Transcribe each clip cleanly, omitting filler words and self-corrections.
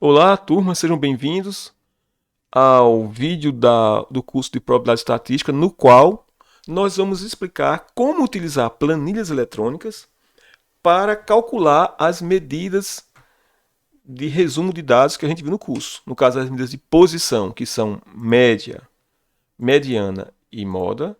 Olá, turma, sejam bem-vindos ao vídeo do curso de Probabilidade Estatística, no qual nós vamos explicar como utilizar planilhas eletrônicas para calcular as medidas de resumo de dados que a gente viu no curso. No caso, as medidas de posição, que são média, mediana e moda,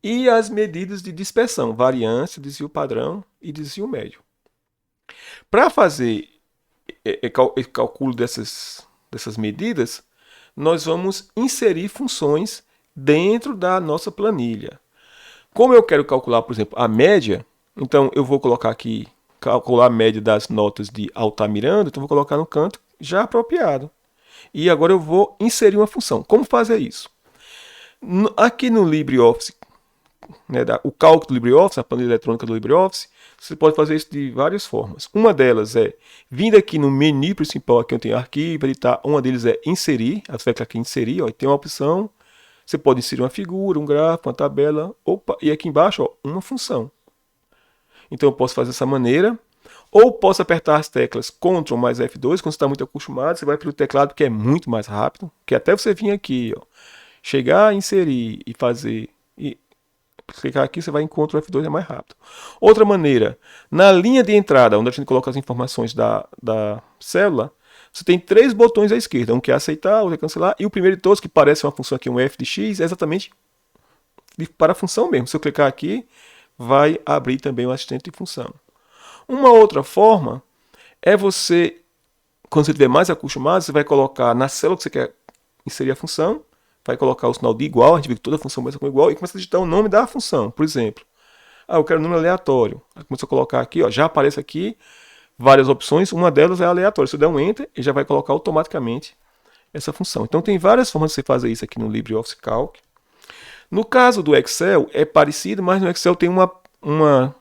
e as medidas de dispersão, variância, desvio padrão e desvio médio. Para fazer o cálculo dessas medidas, nós vamos inserir funções dentro da nossa planilha. Como eu quero calcular, por exemplo, a média, então eu vou colocar aqui, calcular a média das notas de Altamiranda, então eu vou colocar no canto já apropriado. E agora eu vou inserir uma função. Como fazer isso? Aqui no LibreOffice, o cálculo do LibreOffice, a planilha eletrônica do LibreOffice, você pode fazer isso de várias formas. Uma delas é, vindo aqui no menu principal, aqui onde tem arquivo, editar, uma deles é inserir, você vai clicar aqui em inserir, ó, e tem uma opção, você pode inserir uma figura, um gráfico, uma tabela, e aqui embaixo, ó, uma função. Então eu posso fazer dessa maneira, ou posso apertar as teclas Ctrl mais F2, quando você está muito acostumado, você vai pelo teclado que é muito mais rápido, que até você vir aqui, ó, chegar, inserir e fazer... clicar aqui, você vai em Ctrl F2, é mais rápido. Outra maneira, na linha de entrada, onde a gente coloca as informações da célula, você tem três botões à esquerda, um que é aceitar, outro é cancelar, e o primeiro de todos, que parece uma função aqui, um f de x, é exatamente para a função mesmo. Se eu clicar aqui, vai abrir também o assistente de função. Uma outra forma é você, quando você estiver mais acostumado, você vai colocar na célula que você quer inserir a função, vai colocar o sinal de igual, a gente vê que toda função começa com igual, e começa a digitar o nome da função. Por exemplo, eu quero um número aleatório. Aí começa a colocar aqui, ó, já aparece aqui várias opções, uma delas é aleatória. Se eu der um Enter, ele já vai colocar automaticamente essa função. Então tem várias formas de você fazer isso aqui no LibreOffice Calc. No caso do Excel, é parecido, mas no Excel tem um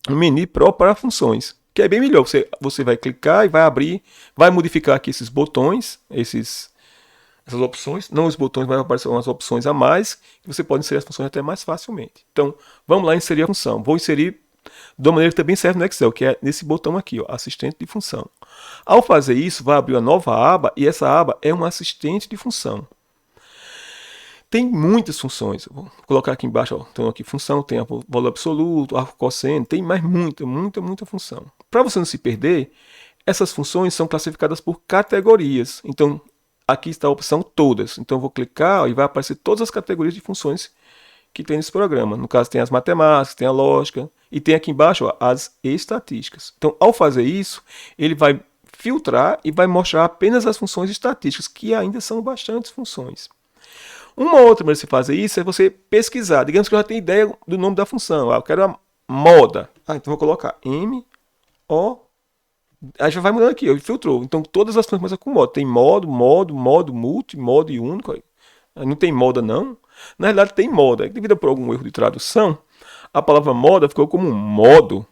menu próprio para funções, que é bem melhor. Você vai clicar e vai abrir, vai modificar aqui esses botões, essas opções, não os botões, mas aparecer umas opções a mais, que você pode inserir as funções até mais facilmente. Então, vamos lá inserir a função. Vou inserir de uma maneira que também serve no Excel, que é nesse botão aqui, ó, assistente de função. Ao fazer isso, vai abrir uma nova aba, e essa aba é um assistente de função. Tem muitas funções. Vou colocar aqui embaixo, ó, tem aqui função, tem valor absoluto, arco cosseno, tem mais muita função. Para você não se perder, essas funções são classificadas por categorias. Então, aqui está a opção todas. Então eu vou clicar e vai aparecer todas as categorias de funções que tem nesse programa. No caso tem as matemáticas, tem a lógica e tem aqui embaixo, ó, as estatísticas. Então ao fazer isso, ele vai filtrar e vai mostrar apenas as funções estatísticas, que ainda são bastantes funções. Uma outra maneira de você fazer isso é você pesquisar. Digamos que eu já tenho ideia do nome da função. Eu quero a moda. Então vou colocar M-O. Aí já vai mudando aqui, ele filtrou. Então todas as funções começam com modo. Tem modo, multi, modo e único. Não tem moda não. Na realidade tem moda. Devido por algum erro de tradução, a palavra moda ficou como modo.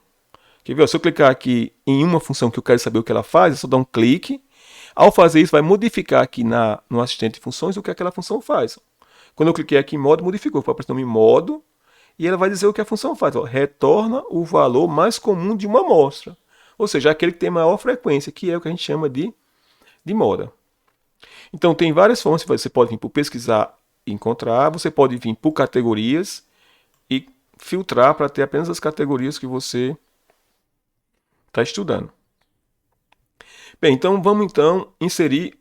Quer ver? Se eu clicar aqui em uma função que eu quero saber o que ela faz, é só dar um clique. Ao fazer isso, vai modificar aqui no assistente de funções o que aquela função faz. Quando eu cliquei aqui em modo, modificou. Foi aparecendo em modo. E ela vai dizer o que a função faz. Ó, retorna o valor mais comum de uma amostra. Ou seja, aquele que tem maior frequência, que é o que a gente chama de moda. Então, tem várias formas. Você pode vir por pesquisar e encontrar. Você pode vir por categorias e filtrar para ter apenas as categorias que você está estudando. Bem, então vamos inserir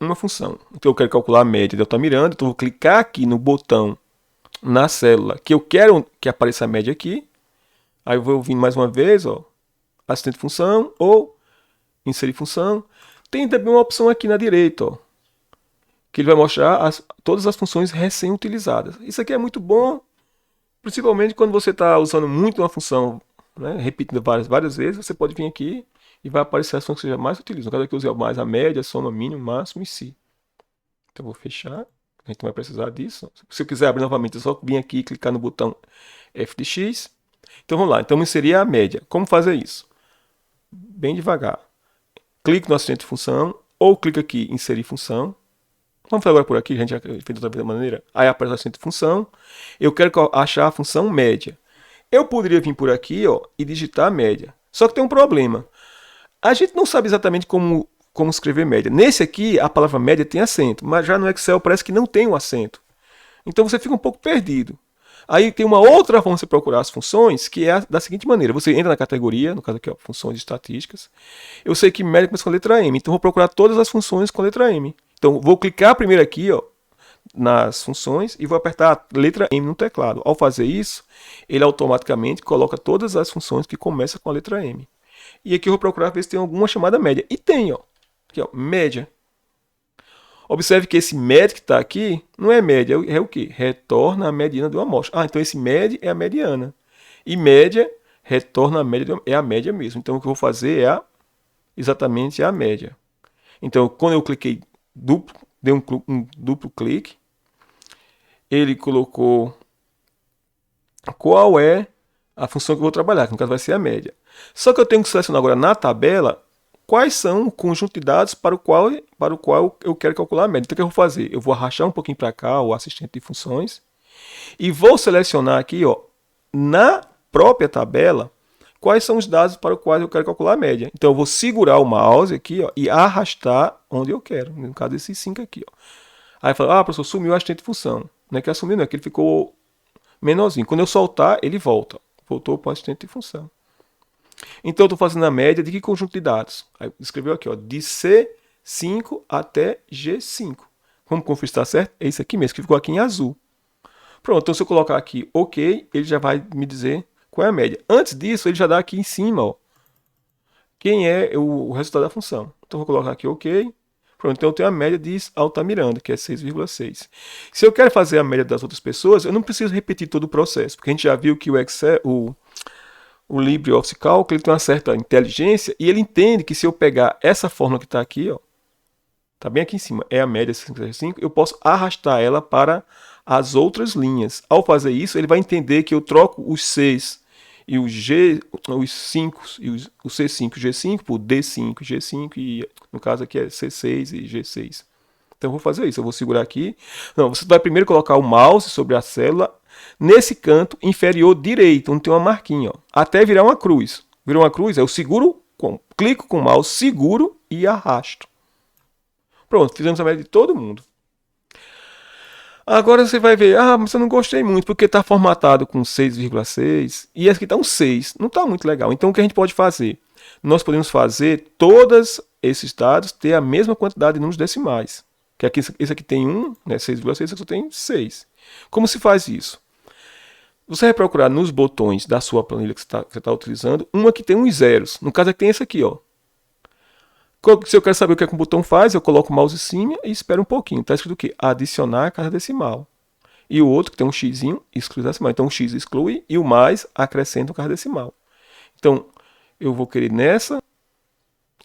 uma função. Então eu quero calcular a média de Altamiranda. Então eu vou clicar aqui no botão na célula que eu quero que apareça a média aqui. Aí eu vou vir mais uma vez, ó, assistente de função ou inserir função. Tem também uma opção aqui na direita, ó, que ele vai mostrar todas as funções recém-utilizadas. Isso aqui é muito bom, principalmente quando você está usando muito uma função, né, repetindo várias vezes, você pode vir aqui e vai aparecer as funções que você mais utiliza. No caso aqui eu usei mais a média, a soma, mínimo, máximo e si. Então eu vou fechar, a gente não vai precisar disso. Se eu quiser abrir novamente, é só vir aqui e clicar no botão f de x. Então vamos lá, então vamos inserir a média. Como fazer isso? Bem devagar. Clique no assistente de função, ou clique aqui em inserir função. Vamos fazer agora por aqui, a gente já fez de outra maneira. Aí aparece o assistente de função. Eu quero achar a função média. Eu poderia vir por aqui, ó, e digitar a média. Só que tem um problema. A gente não sabe exatamente como como escrever média. Nesse aqui, a palavra média tem acento, mas já no Excel parece que não tem um acento. Então você fica um pouco perdido. Aí tem uma outra forma de você procurar as funções, que é da seguinte maneira. Você entra na categoria, no caso aqui, ó, funções estatísticas. Eu sei que média começa com a letra M, então vou procurar todas as funções com a letra M. Então vou clicar primeiro aqui, ó, nas funções e vou apertar a letra M no teclado. Ao fazer isso, ele automaticamente coloca todas as funções que começam com a letra M. E aqui eu vou procurar ver se tem alguma chamada média. E tem, ó. Aqui, ó, média. Observe que esse média que está aqui não é média, é o quê? Retorna a mediana de uma amostra. Ah, então esse média é a mediana. E média retorna a média, é a média mesmo. Então o que eu vou fazer é exatamente a média. Então quando eu cliquei duplo, dei um duplo clique, ele colocou qual é a função que eu vou trabalhar, que no caso vai ser a média. Só que eu tenho que selecionar agora na tabela quais são o conjunto de dados para o qual eu quero calcular a média. Então o que eu vou fazer? Eu vou arrastar um pouquinho para cá o assistente de funções e vou selecionar aqui, ó, na própria tabela quais são os dados para os quais eu quero calcular a média. Então eu vou segurar o mouse aqui, ó, e arrastar onde eu quero, no caso desses 5 aqui, ó. Aí fala, professor, sumiu o assistente de função. Não é que assumiu, não é que ele ficou menorzinho. Quando eu soltar, ele volta. Voltou para o assistente de função. Então eu estou fazendo a média de que conjunto de dados? Aí escreveu aqui, ó, de C5 até G5. Vamos conferir se está certo? É isso aqui mesmo, que ficou aqui em azul. Pronto, então se eu colocar aqui OK, ele já vai me dizer qual é a média. Antes disso, ele já dá aqui em cima, ó, quem é o resultado da função. Então eu vou colocar aqui OK. Pronto, então eu tenho a média de Altamiranda, que é 6,6. Se eu quero fazer a média das outras pessoas, eu não preciso repetir todo o processo, porque a gente já viu que o Excel, o LibreOffice Calc, ele tem uma certa inteligência e ele entende que se eu pegar essa fórmula que está aqui, ó, tá bem aqui em cima, é a média 5,5, eu posso arrastar ela para as outras linhas. Ao fazer isso, ele vai entender que eu troco os Cs e os G, os 5 e o C5 e G5 por D5 e G5 e no caso aqui é C6 e G6. Então eu vou fazer isso, eu vou segurar aqui. Não, você vai primeiro colocar o mouse sobre a célula nesse canto inferior direito, onde tem uma marquinha, ó, até virar uma cruz. Virou uma cruz, eu seguro, clico com o mouse, seguro e arrasto. Pronto, fizemos a média de todo mundo. Agora você vai ver, mas eu não gostei muito, porque está formatado com 6,6 e esse aqui está um 6, não está muito legal. Então o que a gente pode fazer? Nós podemos fazer todos esses dados ter a mesma quantidade de números decimais. Que aqui, esse aqui tem 1, né, 6,6, esse aqui tem 6. Como se faz isso? Você vai procurar nos botões da sua planilha que você está utilizando, uma que tem uns zeros. No caso aqui tem esse aqui, ó. Se eu quero saber o que é que o botão faz, eu coloco o mouse em cima e espero um pouquinho. Está escrito o quê? Adicionar casa decimal. E o outro que tem um xzinho, exclui decimal. Então o x exclui e o mais acrescenta o casa decimal. Então eu vou querer nessa.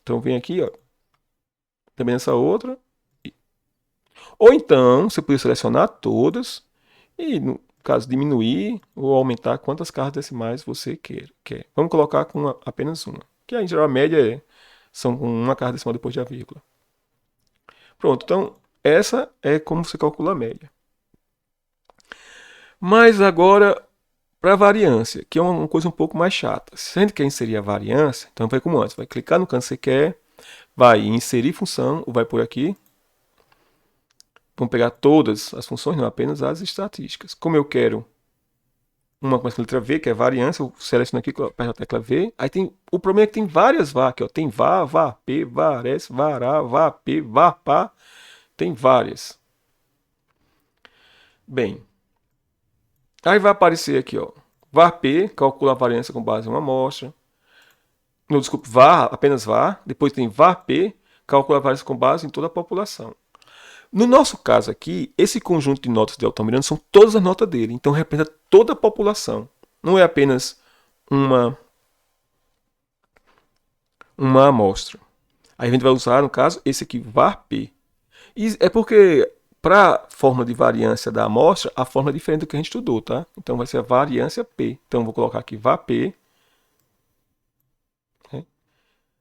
Então vem aqui, ó. Também nessa outra. Ou então você pode selecionar todas e, no caso, diminuir ou aumentar quantas casas decimais você quer. Vamos colocar com apenas uma. Que em geral a média são com uma casa decimal depois da vírgula. Pronto, então essa é como você calcula a média. Mas agora, para a variância, que é uma coisa um pouco mais chata. Se a gente quer inserir a variância, então vai como antes. Vai clicar no canto que você quer, vai inserir função, ou vai por aqui. Vamos pegar todas as funções, não apenas as estatísticas. Como eu quero uma com a letra V, que é variância, eu seleciono aqui, aperto a tecla V. Aí tem, o problema é que tem várias var aqui, ó. Tem var, varp, vares, vará, varp, varpá. Tem várias. Bem, aí vai aparecer aqui, ó. Varp, calcula a variância com base em uma amostra. Não, desculpe, var, apenas var. Depois tem varp, calcula a variância com base em toda a população. No nosso caso aqui, esse conjunto de notas de Altamirano são todas as notas dele. Então representa toda a população. Não é apenas uma amostra. Aí a gente vai usar, no caso, esse aqui, varp. E é porque, para a forma de variância da amostra, a forma é diferente do que a gente estudou, tá? Então vai ser a variância P. Então vou colocar aqui varp.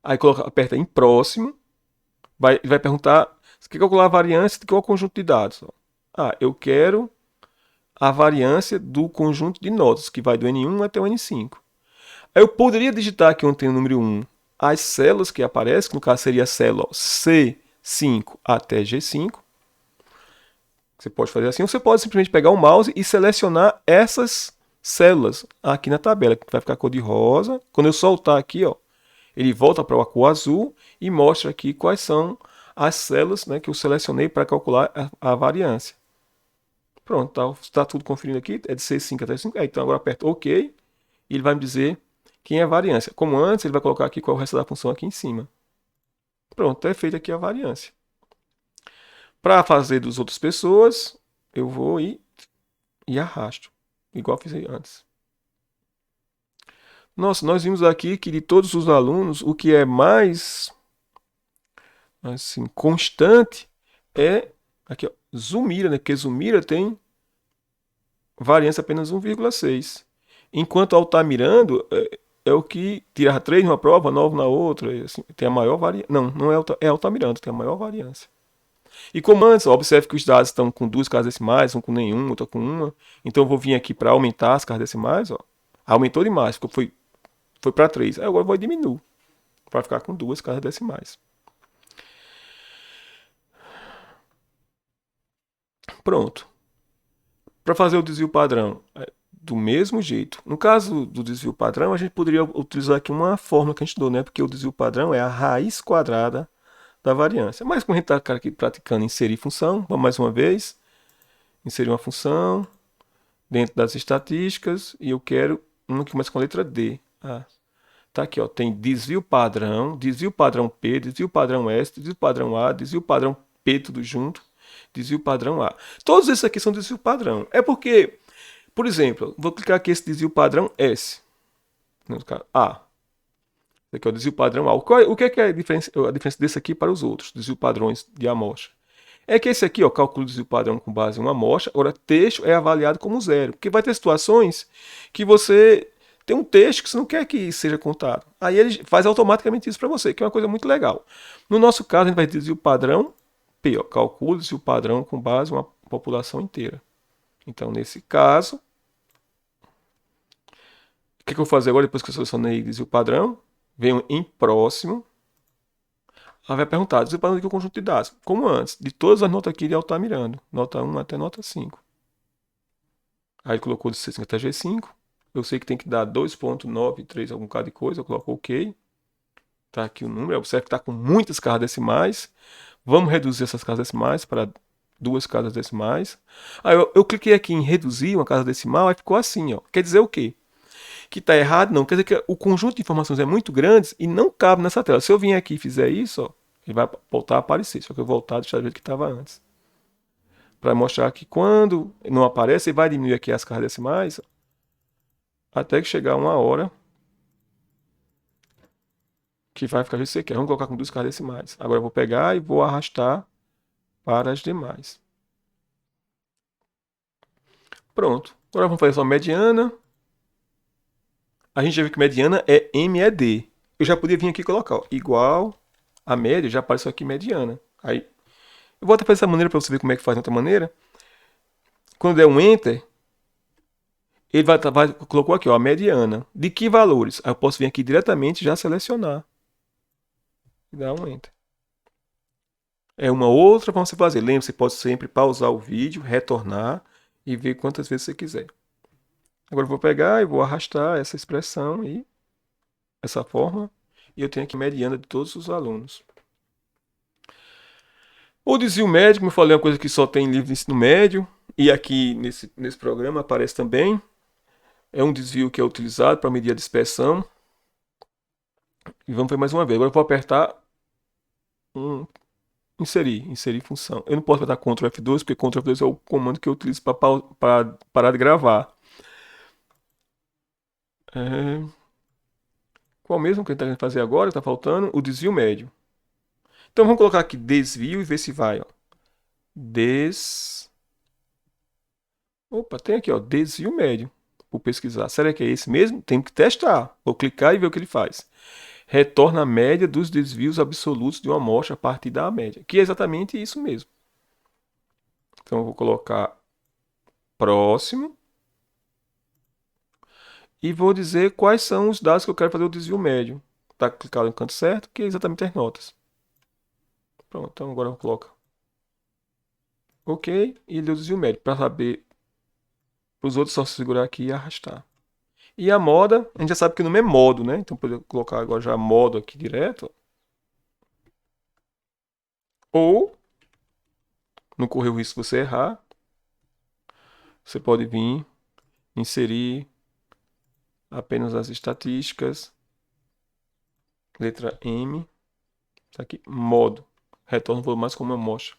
Aí aperta em próximo. Vai perguntar, você quer calcular a variância de qual conjunto de dados? Eu quero a variância do conjunto de notas, que vai do N1 até o N5. Aí eu poderia digitar aqui onde tem o número 1 as células que aparecem, que no caso seria a célula C5 até G5. Você pode fazer assim, ou você pode simplesmente pegar o mouse e selecionar essas células aqui na tabela, que vai ficar cor de rosa. Quando eu soltar aqui, ó, ele volta para a cor azul e mostra aqui quais são as células, né, que eu selecionei para calcular a variância. Pronto, tá tudo conferindo aqui, é de C5 até 5. Então agora aperto OK e ele vai me dizer quem é a variância. Como antes, ele vai colocar aqui qual é o resto da função aqui em cima. Pronto, é feita aqui a variância. Para fazer das outras pessoas, eu vou e arrasto, igual fiz antes. Nossa, nós vimos aqui que de todos os alunos, o que é mais assim, constante é aqui, ó, Zumira, né? Porque Zumira tem variância apenas 1,6. Enquanto Altamirando é o que tirava 3 numa prova, 9 na outra. Assim, tem a maior variância. Não, não é Altamirando, tem a maior variância. E como antes, observe que os dados estão com 2 casas decimais, um com nenhum, outro com uma. Então eu vou vir aqui para aumentar as casas decimais. Ó. Aumentou demais, porque foi para 3. Aí agora eu vou diminuir para ficar com 2 casas decimais. Pronto. Para fazer o desvio padrão, do mesmo jeito. No caso do desvio padrão, a gente poderia utilizar aqui uma fórmula que a gente deu, né? Porque o desvio padrão é a raiz quadrada da variância. Mas como a gente está aqui praticando inserir função, vamos mais uma vez. Inserir uma função dentro das estatísticas e eu quero uma que começa com a letra D. Tá aqui, ó, tem desvio padrão P, desvio padrão S, desvio padrão A, desvio padrão P, tudo junto, desvio padrão A. Todos esses aqui são desvio padrão. É porque, por exemplo, vou clicar aqui esse desvio padrão S. A. Esse aqui é o desvio padrão A. O que é a diferença desse aqui para os outros desvio padrões de amostra? É que esse aqui, ó, calcula o desvio padrão com base em uma amostra, agora texto é avaliado como zero. Porque vai ter situações que você tem um texto que você não quer que seja contado. Aí ele faz automaticamente isso para você, que é uma coisa muito legal. No nosso caso, a gente vai ter desvio padrão P, ó, calcula o desvio padrão com base em uma população inteira. Então, nesse caso, o que eu vou fazer agora, depois que eu selecionei desvio padrão? Venho em próximo. Ela vai perguntar, desvio padrão de que conjunto de dados? Como antes, de todas as notas aqui de Altamirando. Nota 1 até nota 5. Aí ele colocou de C5 até G5. Eu sei que tem que dar 2,93 algum bocado de coisa. Eu coloco OK. Tá aqui o número. Observe que está com muitas casas decimais. Vamos reduzir essas casas decimais para 2 casas decimais. Aí eu cliquei aqui em reduzir uma casa decimal. Aí ficou assim, ó. Quer dizer o quê? Que está errado? Não. Quer dizer que o conjunto de informações é muito grande e não cabe nessa tela. Se eu vir aqui e fizer isso, ó, ele vai voltar a aparecer. Só que eu voltar a deixar do jeito que estava antes. Para mostrar que quando não aparece, ele vai diminuir aqui as casas decimais até que chegar uma hora que vai ficar do jeito que você quer. Vamos colocar com 2 casas decimais. Agora eu vou pegar e vou arrastar para as demais. Pronto. Agora vamos fazer só mediana. A gente já viu que mediana é MED. Eu já podia vir aqui e colocar ó, igual a média, já apareceu aqui mediana. Aí eu vou até fazer dessa maneira para você ver como é que faz de outra maneira. Quando der um Enter, ele colocou aqui ó, a mediana. De que valores? Aí eu posso vir aqui diretamente e já selecionar. E dar um Enter. É uma outra forma de você fazer. Lembre-se, você pode sempre pausar o vídeo, retornar e ver quantas vezes você quiser. Agora eu vou pegar e vou arrastar essa expressão e essa forma. E eu tenho aqui mediana de todos os alunos. O desvio médio, como eu falei, é uma coisa que só tem em livro de ensino médio. E aqui nesse programa aparece também. É um desvio que é utilizado para medir a dispersão. E vamos ver mais uma vez. Agora eu vou apertar inserir função. Eu não posso apertar Ctrl F2, porque Ctrl F2 é o comando que eu utilizo para parar de gravar. Qual mesmo que a gente está querendo fazer agora? Está faltando o desvio médio. Então vamos colocar aqui desvio e ver se vai. Ó. Opa, tem aqui, ó, desvio médio. Vou pesquisar. Será que é esse mesmo? Tem que testar. Vou clicar e ver o que ele faz. Retorna a média dos desvios absolutos de uma amostra a partir da média. Que é exatamente isso mesmo. Então eu vou colocar próximo. E vou dizer quais são os dados que eu quero fazer o desvio médio. tá clicado no canto certo, que é exatamente as notas. Pronto, então agora eu coloco OK e ele usa o médio para saber. Os outros só segurar aqui e arrastar. E a moda, a gente já sabe que o nome é modo, né? Então poder colocar agora já modo aqui direto. Ou, não correr o risco de você errar, você pode vir, inserir apenas as estatísticas, letra M, tá aqui, modo, retorno volume mais como eu mostro.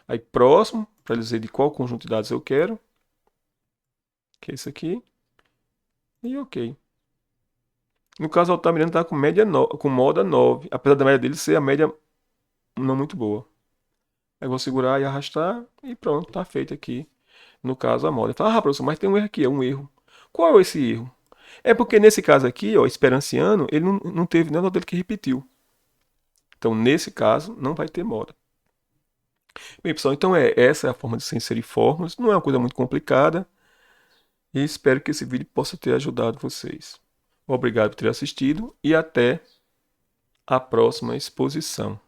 Aí próximo, para dizer de qual conjunto de dados eu quero, que é esse aqui, e OK. No caso, o Altamira está com média com moda 9, apesar da média dele ser a média não muito boa. Aí vou segurar e arrastar e pronto, tá feito aqui. No caso, a moda. Fala, professor, mas tem um erro aqui, é um erro. Qual é esse erro? É porque nesse caso aqui, ó, esperanciano, ele não teve nenhuma dele que repetiu. Então, nesse caso, não vai ter moda. Bem, pessoal, então essa é a forma de se inserir fórmulas. Não é uma coisa muito complicada. E espero que esse vídeo possa ter ajudado vocês. Obrigado por ter assistido e até a próxima exposição.